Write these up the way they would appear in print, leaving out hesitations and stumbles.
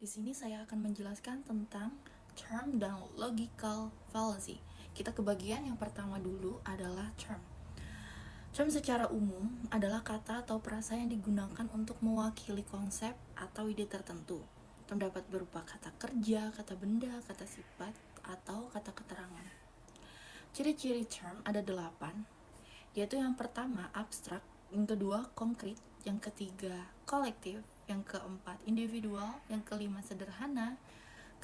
Di sini saya akan menjelaskan tentang term dan logical fallacy. Kita ke bagian yang pertama dulu adalah term. Term secara umum adalah kata atau frasa yang digunakan untuk mewakili konsep atau ide tertentu. Term dapat berupa kata kerja, kata benda, kata sifat, atau kata keterangan. Ciri-ciri term ada 8, yaitu yang pertama abstrak, yang kedua konkret, yang ketiga kolektif, yang keempat individual, yang kelima sederhana,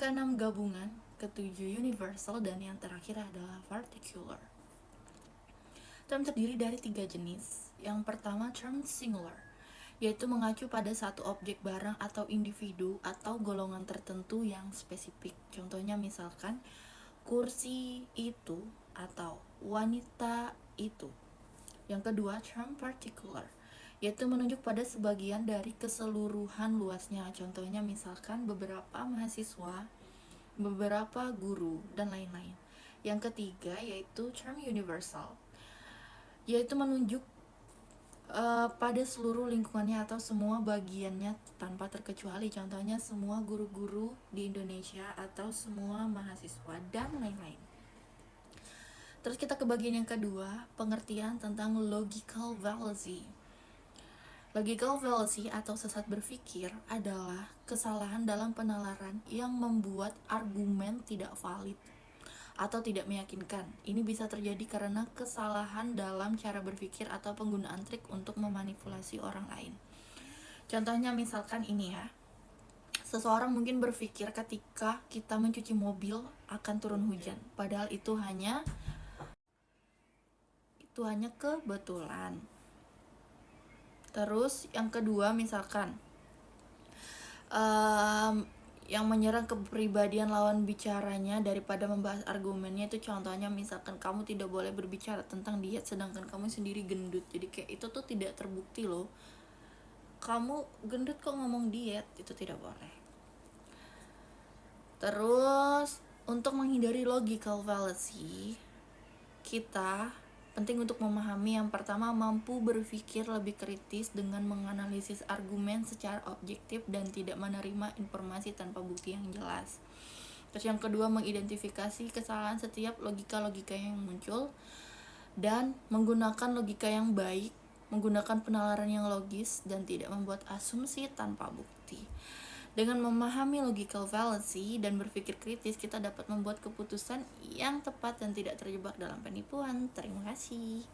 keenam gabungan, ketujuh universal, dan yang terakhir adalah particular. Term terdiri dari 3 jenis. Yang pertama term singular, yaitu mengacu pada satu objek barang atau individu atau golongan tertentu yang spesifik. Contohnya misalkan kursi itu atau wanita itu. Yang kedua term particular, yaitu menunjuk pada sebagian dari keseluruhan luasnya. Contohnya misalkan beberapa mahasiswa, beberapa guru, dan lain-lain. Yang ketiga yaitu term universal, yaitu menunjuk pada seluruh lingkungannya atau semua bagiannya tanpa terkecuali. Contohnya semua guru-guru di Indonesia atau semua mahasiswa dan lain-lain. Terus kita ke bagian yang kedua, pengertian tentang logical fallacy. Logical fallacy atau sesat berpikir adalah kesalahan dalam penalaran yang membuat argumen tidak valid atau tidak meyakinkan. Ini bisa terjadi karena kesalahan dalam cara berpikir atau penggunaan trik untuk memanipulasi orang lain. Contohnya misalkan ini ya. Seseorang mungkin berpikir ketika kita mencuci mobil akan turun hujan, padahal itu hanya kebetulan. Terus yang kedua misalkan yang menyerang kepribadian lawan bicaranya daripada membahas argumennya, itu contohnya misalkan kamu tidak boleh berbicara tentang diet sedangkan kamu sendiri gendut. Jadi kayak itu tuh tidak terbukti loh, kamu gendut kok ngomong diet, itu tidak boleh. Terus untuk menghindari logical fallacy, kita penting untuk memahami yang pertama, mampu berpikir lebih kritis dengan menganalisis argumen secara objektif dan tidak menerima informasi tanpa bukti yang jelas. Terus yang kedua, mengidentifikasi kesalahan setiap logika-logika yang muncul dan menggunakan logika yang baik, menggunakan penalaran yang logis dan tidak membuat asumsi tanpa bukti. Dengan memahami logical fallacy dan berpikir kritis, kita dapat membuat keputusan yang tepat dan tidak terjebak dalam penipuan. Terima kasih.